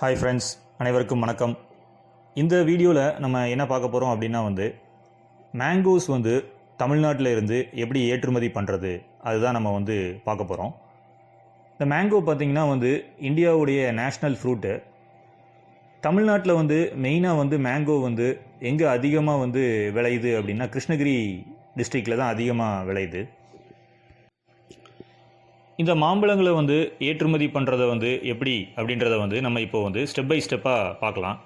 Hi friends, அனைவருக்கும் வணக்கம். இந்த வீடியோவில் நம்ம என்ன பார்க்க போகிறோம் அப்படின்னா மேங்கோஸ் தமிழ்நாட்டில் இருந்து எப்படி ஏற்றுமதி பண்ணுறது அதுதான் நம்ம பார்க்க போகிறோம். இந்த மேங்கோ பார்த்திங்கன்னா இந்தியாவுடைய நேஷ்னல் ஃப்ரூட்டு. தமிழ்நாட்டில் மெயினாக மேங்கோ எங்கே அதிகமாக விளையுது அப்படின்னா கிருஷ்ணகிரி டிஸ்ட்ரிக்டில் தான் அதிகமாக விளையுது. இந்த மாம்பழங்களை ஏற்றுமதி பண்ணுறதை எப்படி அப்படின்றத நம்ம இப்போ ஸ்டெப் பை ஸ்டெப்பாக பார்க்கலாம்.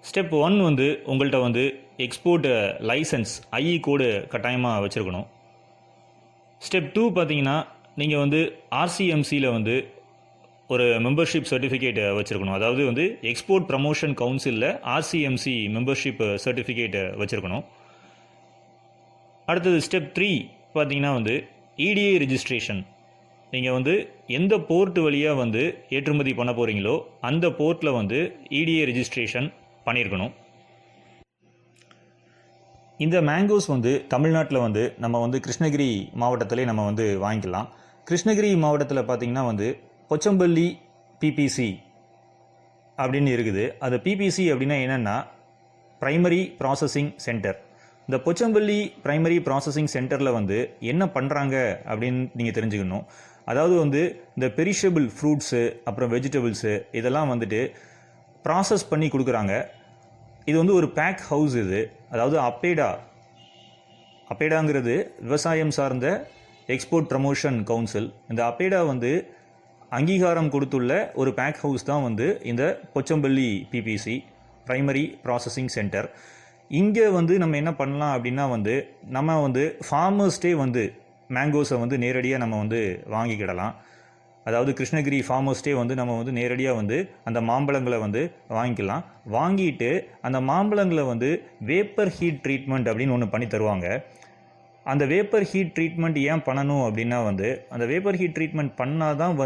ஸ்டெப் 1 உங்கள்கிட்ட எக்ஸ்போர்ட் லைசன்ஸ் ஐஇ கோடு கட்டாயமாக வச்சுருக்கணும். ஸ்டெப் 2 பார்த்தீங்கன்னா நீங்கள் ஆர்சிஎம்சியில் ஒரு மெம்பர்ஷிப் சர்டிஃபிகேட் வச்சுருக்கணும். அதாவது எக்ஸ்போர்ட் ப்ரமோஷன் கவுன்சிலில் ஆர்சிஎம்சி மெம்பர்ஷிப் சர்டிஃபிகேட் வச்சுருக்கணும். அடுத்தது ஸ்டெப் 3 பார்த்தீங்கன்னா இடிஏ ரெஜிஸ்ட்ரேஷன். நீங்கள் எந்த போர்ட் வழியாக ஏற்றுமதி பண்ண போகிறீங்களோ அந்த போர்ட்டில் இடிஏ ரெஜிஸ்ட்ரேஷன் பண்ணியிருக்கணும். இந்த மேங்கோஸ் தமிழ்நாட்டில் நம்ம கிருஷ்ணகிரி மாவட்டத்திலே நம்ம வாங்கிக்கலாம். கிருஷ்ணகிரி மாவட்டத்தில் பார்த்திங்கன்னா பொச்சம்பள்ளி பிபிசி அப்படின்னு இருக்குது. அது பிபிசி அப்படின்னா என்னென்னா ப்ரைமரி ப்ராசஸிங் சென்டர். இந்த பொச்சம்பள்ளி ப்ரைமரி ப்ராசஸிங் சென்டரில் என்ன பண்ணுறாங்க அப்படின்னு நீங்கள் தெரிஞ்சுக்கணும். அதாவது இந்த பெரிஷபிள் ஃப்ரூட்ஸு அப்புறம் வெஜிடபிள்ஸு இதெல்லாம் ப்ராசஸ் பண்ணி கொடுக்குறாங்க. இது ஒரு பேக் ஹவுஸ். இது அதாவது அப்பேடாங்கிறது விவசாயம் சார்ந்த எக்ஸ்போர்ட் ப்ரமோஷன் கவுன்சில். இந்த அப்பேடா அங்கீகாரம் கொடுத்துள்ள ஒரு பேக் ஹவுஸ் தான் இந்த Pochampalli BBC primary processing centre. இங்கே நம்ம என்ன பண்ணலாம் அப்படின்னா நம்ம ஃபார்மர்ஸ்டே மேங்கோஸை நேரடியாக நம்ம வாங்கிக்கிடலாம். அதாவது கிருஷ்ணகிரி ஃபார்மர்ஸ்டே நம்ம நேரடியாக அந்த மாம்பழங்களை வாங்கிக்கலாம். வாங்கிட்டு அந்த மாம்பழங்களை வேப்பர் ஹீட் ட்ரீட்மெண்ட் அப்படின்னு ஒன்று பண்ணி தருவாங்க. அந்த வேப்பர் ஹீட் ட்ரீட்மெண்ட் ஏன் பண்ணணும் அப்படின்னா அந்த வேப்பர் ஹீட் ட்ரீட்மெண்ட் பண்ணால் தான்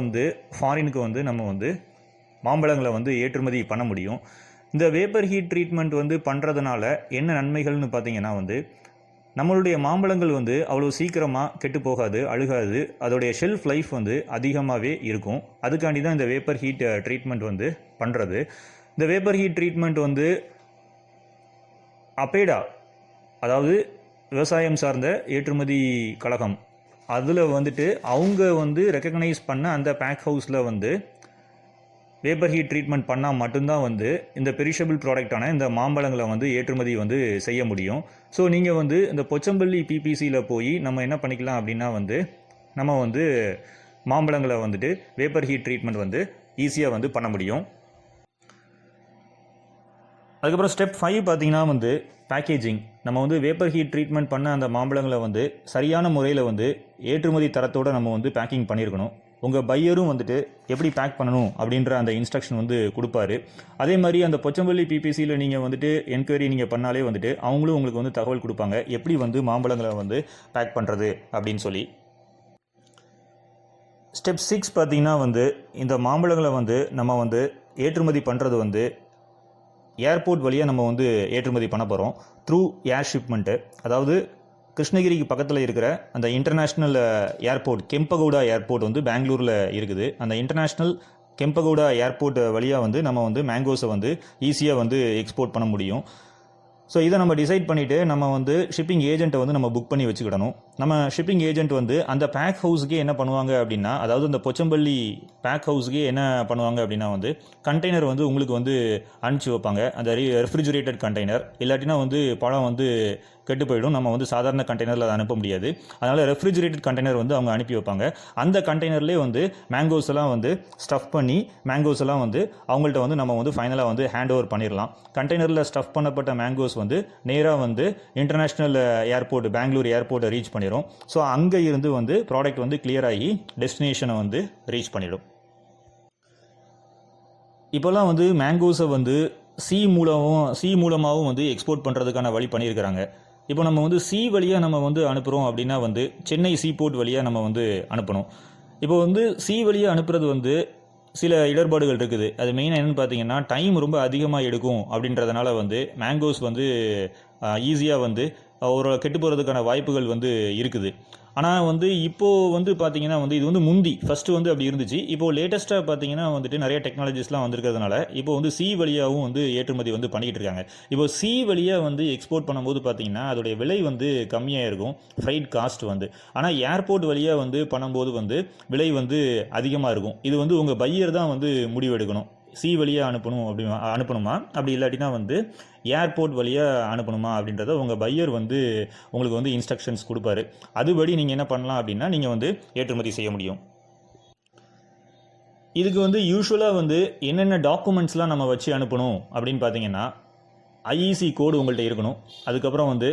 ஃபாரினுக்கு நம்ம மாம்பழங்களை ஏற்றுமதி பண்ண முடியும். இந்த வேப்பர் ஹீட் ட்ரீட்மெண்ட் பண்ணுறதுனால என்ன நன்மைகள்னு பார்த்தீங்கன்னா நம்மளுடைய மாம்பழங்கள் அவ்வளோ சீக்கிரமாக கெட்டு போகாது, அழுகாது. அதோடைய ஷெல்ஃப் லைஃப் அதிகமாகவே இருக்கும். அதுக்காண்டி தான் இந்த வேப்பர் ஹீட் ட்ரீட்மெண்ட் பண்ணுறது. இந்த வேப்பர் ஹீட் ட்ரீட்மெண்ட் அப்பேடா, அதாவது விவசாயம் சார்ந்த ஏற்றுமதி கழகம், அதில் அவங்க ரெக்கக்னைஸ் பண்ண அந்த பேக் ஹவுஸில் வேப்பர் ஹீட் ட்ரீட்மெண்ட் பண்ணால் மட்டும்தான் இந்த பெரிஷபிள் ப்ராடக்டான இந்த மாம்பழங்களை ஏற்றுமதி செய்ய முடியும். ஸோ நீங்கள் இந்த பொச்சம்பள்ளி பிபிசியில் போய் நம்ம என்ன பண்ணிக்கலாம் அப்படின்னா நம்ம மாம்பழங்களை வேப்பர் ஹீட் ட்ரீட்மெண்ட் ஈஸியாக பண்ண முடியும். அதுக்கப்புறம் ஸ்டெப் 5 பார்த்தீங்கன்னா பேக்கேஜிங். நம்ம வேப்பர் ஹீட் ட்ரீட்மெண்ட் பண்ண அந்த மாம்பழங்களை சரியான முறையில் ஏற்றுமதி தரத்தோடு நம்ம பேக்கிங் பண்ணியிருக்கணும். உங்கள் பையரும் எப்படி பேக் பண்ணணும் அப்படின்ற அந்த இன்ஸ்ட்ரக்ஷன் கொடுப்பாரு. அதே மாதிரி அந்த பொச்சம்பள்ளி பிபிசியில் நீங்கள் என்கொயரி நீங்கள் பண்ணாலே அவங்களும் உங்களுக்கு தகவல் கொடுப்பாங்க எப்படி மாம்பழங்களை பேக் பண்ணுறது அப்படின்னு சொல்லி. ஸ்டெப் 6 பார்த்தீங்கன்னா இந்த மாம்பழங்களை நம்ம ஏற்றுமதி பண்ணுறது ஏர்போர்ட் வழியாக நம்ம ஏற்றுமதி பண்ண போகிறோம். Through air shipment. அதாவது கிருஷ்ணகிரிக்கு பக்கத்தில் இருக்கிற அந்த இன்டர்நேஷ்னல் ஏர்போர்ட், கெம்பகவுடா ஏர்போர்ட் பெங்களூரில் இருக்குது. அந்த இன்டர்நேஷ்னல் கெம்பகவுடா ஏர்போர்ட் வழியாக நம்ம மேங்கோஸை ஈஸியாக எக்ஸ்போர்ட் பண்ண முடியும். ஸோ இதை நம்ம டிசைட் பண்ணிவிட்டு நம்ம ஷிப்பிங் ஏஜென்ட்டை நம்ம புக் பண்ணி வச்சுக்கிடணும். நம்ம ஷிப்பிங் ஏஜென்ட் அந்த பேக் ஹவுஸுக்கே என்ன பண்ணுவாங்க அப்படின்னா, அதாவது இந்த பொச்சம்பள்ளி பேக் ஹவுஸுக்கே என்ன பண்ணுவாங்க அப்படின்னா கண்டெய்னர் உங்களுக்கு அனுப்பிச்சி வைப்பாங்க. அந்த ரெஃப்ரிஜரேட்டட் கண்டெய்னர். இல்லாட்டினா பழம் கெட்டு போயிடும். நம்ம சாதாரண கண்டெய்னரில் அதை அனுப்ப முடியாது. அதனால் ரெஃப்ரிஜரேட்டட் கண்டெய்னர் அவங்க அனுப்பி வைப்பாங்க. அந்த கண்டெய்னர்லேயே மேங்கோஸ் எல்லாம் ஸ்டஃப் பண்ணி மேங்கோஸ் எல்லாம் அவங்கள்ட்ட நம்ம ஃபைனலாக ஹேண்ட் ஓவர் பண்ணிடலாம். கண்டெய்னரில் ஸ்டஃப் பண்ணப்பட்ட மேங்கோஸ் நேராக இன்டர்நேஷ்னல் ஏர்போர்ட், பெங்களூர் ஏர்போர்ட்டை ரீச் பண்ணிடும். ஸோ அங்கே இருந்து ப்ராடக்ட் கிளியர் ஆகி டெஸ்டினேஷனை ரீச் பண்ணிடும். இப்போல்லாம் மேங்கோஸை சி மூலமாகவும் எக்ஸ்போர்ட் பண்ணுறதுக்கான வழி பண்ணியிருக்கிறாங்க. இப்போ நம்ம சி வழியாக நம்ம அனுப்புகிறோம் அப்படின்னா சென்னை சீபோர்ட் வழியாக நம்ம அனுப்பணும். இப்போ சி வழியாக அனுப்புறது சில இடர்பாடுகள் இருக்குது. அது மெயினாக என்னென்னு பார்த்தீங்கன்னா டைம் ரொம்ப அதிகமாக எடுக்கும். அப்படின்றதுனால மேங்கோஸ் ஈஸியாக ஒரு கெட்டு போகிறதுக்கான வாய்ப்புகள் இருக்குது. ஆனால் வந்து இப்போது வந்து பார்த்தீங்கன்னா வந்து இது வந்து முந்தி ஃபஸ்ட்டு வந்து அப்படி இருந்துச்சு. இப்போது லேட்டஸ்ட்டாக பார்த்தீங்கன்னா வந்துட்டு நிறைய டெக்னாலஜிஸ்லாம் வந்திருக்கிறதுனால இப்போ வந்து சி வழியாகவும் வந்து ஏற்றுமதி வந்து பண்ணிக்கிட்டு இருக்காங்க. இப்போ சி வழியாக வந்து எக்ஸ்போர்ட் பண்ணும்போது பார்த்தீங்கன்னா அதோடைய விலை வந்து கம்மியாக இருக்கும், ஃப்ரைட் காஸ்ட் வந்து. ஆனால் ஏர்போர்ட் வழியாக வந்து பண்ணும்போது வந்து விலை வந்து அதிகமாக இருக்கும். இது வந்து உங்கள் பையர் தான் வந்து முடிவு எடுக்கணும். சி வழியாக அனுப்பணுமா அப்படி இல்லாட்டினா வந்து ஏர்போர்ட் வழியாக அனுப்பணுமா அப்படின்றத உங்கள் பையர் வந்து உங்களுக்கு வந்து இன்ஸ்ட்ரக்ஷன்ஸ் கொடுப்பாரு. அதுபடி நீங்கள் என்ன பண்ணலாம் அப்படின்னா நீங்கள் வந்து ஏற்றுமதி செய்ய முடியும். இதுக்கு வந்து யூஸ்வலாக வந்து என்னென்ன டாக்குமெண்ட்ஸ்லாம் நம்ம வச்சு அனுப்பணும் அப்படின்னு பார்த்தீங்கன்னா ஐஇசி கோடு உங்கள்கிட்ட இருக்கணும். அதுக்கப்புறம் வந்து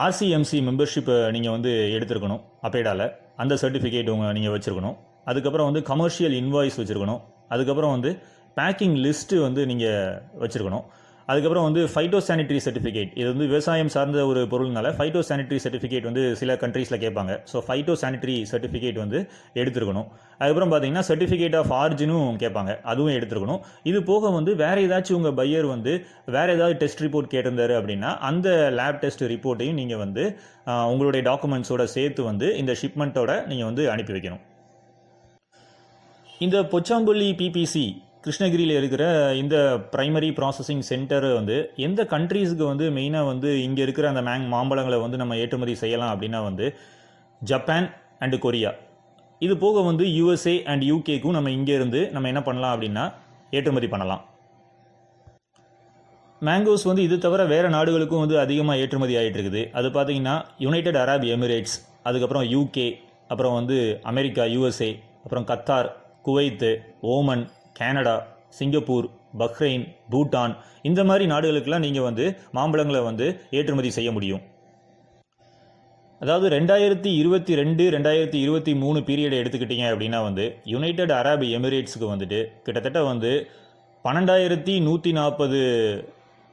ஆர்சிஎம்சி மெம்பர்ஷிப்பை நீங்கள் வந்து எடுத்துருக்கணும் அப்பேடாவில், அந்த சர்டிஃபிகேட் நீங்கள் வச்சுருக்கணும். அதுக்கப்புறம் வந்து கமர்ஷியல் இன்வாய்ஸ் வச்சுருக்கணும். அதுக்கப்புறம் வந்து பேக்கிங் லிஸ்ட்டு வந்து நீங்கள் வச்சுருக்கணும். அதுக்கப்புறம் வந்து ஃபைட்டோ சானிட்டரி சர்டிஃபிகேட், இது வந்து விவசாயம் சார்ந்த ஒரு பொருள்னால ஃபைட்டோ சானிட்டரி சர்டிஃபிகேட் வந்து சில கண்ட்ரீஸில் கேட்பாங்க. ஸோ ஃபைட்டோ சானிட்டரி சர்டிஃபிகேட் வந்து எடுத்துருக்கணும். அதுக்கப்புறம் பார்த்தீங்கன்னா சர்டிஃபிகேட் ஆஃப் ஆரிஜினும் கேட்பாங்க, அதுவும் எடுத்துருக்கணும். இது போக வந்து வேறு ஏதாச்சும் உங்கள் பையர் வந்து வேறு ஏதாவது டெஸ்ட் ரிப்போர்ட் கேட்டிருந்தாரு அப்படின்னா அந்த லேப் டெஸ்ட் ரிப்போர்ட்டையும் நீங்கள் வந்து உங்களுடைய டாக்குமெண்ட்ஸோட சேர்த்து வந்து இந்த ஷிப்மெண்ட்டோட நீங்கள் வந்து அனுப்பி வைக்கணும். இந்த பொச்சாம்பள்ளி பிபிசி கிருஷ்ணகிரியில் இருக்கிற இந்த ப்ரைமரி ப்ராசஸிங் சென்டர் வந்து எந்த கண்ட்ரீஸுக்கு வந்து மெயினாக வந்து இங்கே இருக்கிற அந்த மாம்பழங்களை வந்து நம்ம ஏற்றுமதி செய்யலாம் அப்படின்னா வந்து ஜப்பான் அண்டு கொரியா, இது போக வந்து யூஎஸ்ஏ அண்ட் யூகேக்கும் நம்ம இங்கேருந்து நம்ம என்ன பண்ணலாம் அப்படின்னா ஏற்றுமதி பண்ணலாம். மேங்கோஸ் வந்து இது தவிர வேறு நாடுகளுக்கும் வந்து அதிகமாக ஏற்றுமதி ஆகிட்டு இருக்குது. அது பார்த்திங்கன்னா யுனைடெட் அரப் எமிரேட்ஸ், அதுக்கப்புறம் யூகே, அப்புறம் வந்து அமெரிக்கா, யூஎஸ்ஏ, அப்புறம் Qatar, Kuwait, Oman, Canada, Singapore, Bahrain, Bhutan, இந்த மாதிரி நாடுகளுக்கெல்லாம் நீங்கள் வந்து மாம்பழங்களை வந்து ஏற்றுமதி செய்ய முடியும். அதாவது 2022 2023 பீரியடை எடுத்துக்கிட்டீங்க அப்படின்னா வந்து யுனைடெட் அரப் எமிரேட்ஸுக்கு வந்துட்டு கிட்டத்தட்ட வந்து 12,140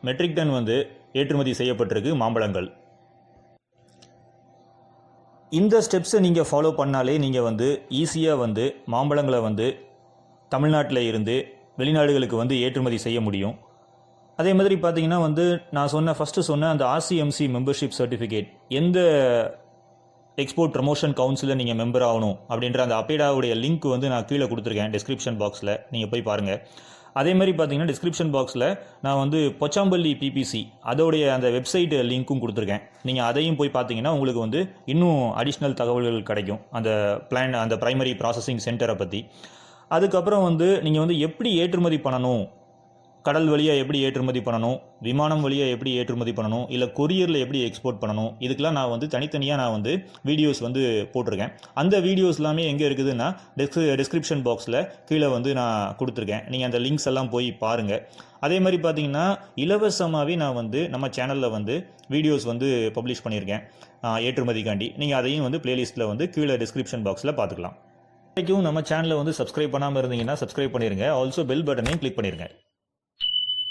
மெட்ரிக் டன் வந்து ஏற்றுமதி செய்யப்பட்டிருக்கு மாம்பழங்கள். இந்த ஸ்டெப்ஸை நீங்கள் ஃபாலோ பண்ணாலே நீங்கள் வந்து ஈஸியாக வந்து மாம்பழங்களை வந்து தமிழ்நாட்டில் இருந்து வெளிநாடுகளுக்கு வந்து ஏற்றுமதி செய்ய முடியும். அதே மாதிரி பார்த்தீங்கன்னா வந்து நான் ஃபஸ்ட்டு சொன்ன அந்த ஆர்சிஎம்சி மெம்பர்ஷிப் சர்டிஃபிகேட், எந்த எக்ஸ்போர்ட் ப்ரமோஷன் கவுன்சிலில் நீங்கள் மெம்பர் ஆகணும் அப்படின்ற அந்த அப்பேடாவுடைய லிங்க் வந்து நான் கீழே கொடுத்துருக்கேன் டிஸ்கிரிப்ஷன் பாக்ஸில், நீங்கள் போய் பாருங்கள். அதே மாதிரி பார்த்தீங்கன்னா டிஸ்கிரிப்ஷன் பாக்ஸில் நான் வந்து பொச்சாம்பள்ளி பிபிசி அதோடைய அந்த வெப்சைட் லிங்க்கும் கொடுத்துருக்கேன். நீங்கள் அதையும் போய் பார்த்தீங்கன்னா உங்களுக்கு வந்து இன்னும் அடிஷ்னல் தகவல்கள் கிடைக்கும் அந்த ப்ரைமரி ப்ராசஸிங் சென்டரை பற்றி. அதுக்கப்புறம் வந்து நீங்கள் வந்து எப்படி ஏற்றுமதி பண்ணணும், கடல் வழியாக எப்படி ஏற்றுமதி பண்ணணும், விமானம் வழியாக எப்படி ஏற்றுமதி பண்ணணும், இல்லை கொரியரில் எப்படி எக்ஸ்போர்ட் பண்ணணும், இதுக்கெலாம் நான் வந்து தனித்தனியாக நான் வந்து வீடியோஸ் வந்து போட்டிருக்கேன். அந்த வீடியோஸ் எல்லாமே எங்கே இருக்குதுன்னா டிஸ்கிரிப்ஷன் பாக்ஸில் கீழே வந்து நான் கொடுத்துருக்கேன். நீங்கள் அந்த லிங்க்ஸ் எல்லாம் போய் பாருங்கள். அதே மாதிரி பார்த்தீங்கன்னா இலவசமாகவே நான் வந்து நம்ம சேனலில் வந்து வீடியோஸ் வந்து பப்ளிஷ் பண்ணியிருக்கேன் ஏற்றுமதிக்காண்டி. நீங்கள் அதையும் வந்து பிளேலிஸ்ட்டில் வந்து கீழே டிஸ்கிரிப்ஷன் பாக்ஸில் பார்த்துக்கலாம். நம்ம சேனலை வந்து சப்ஸ்கிரைப் பண்ணாமல் இருந்தீங்கன்னா சப்ஸ்கிரைப் பண்ணிடுங்க. ஆல்சோ பெல் பட்டனையும் கிளிக் பண்ணிடுங்க.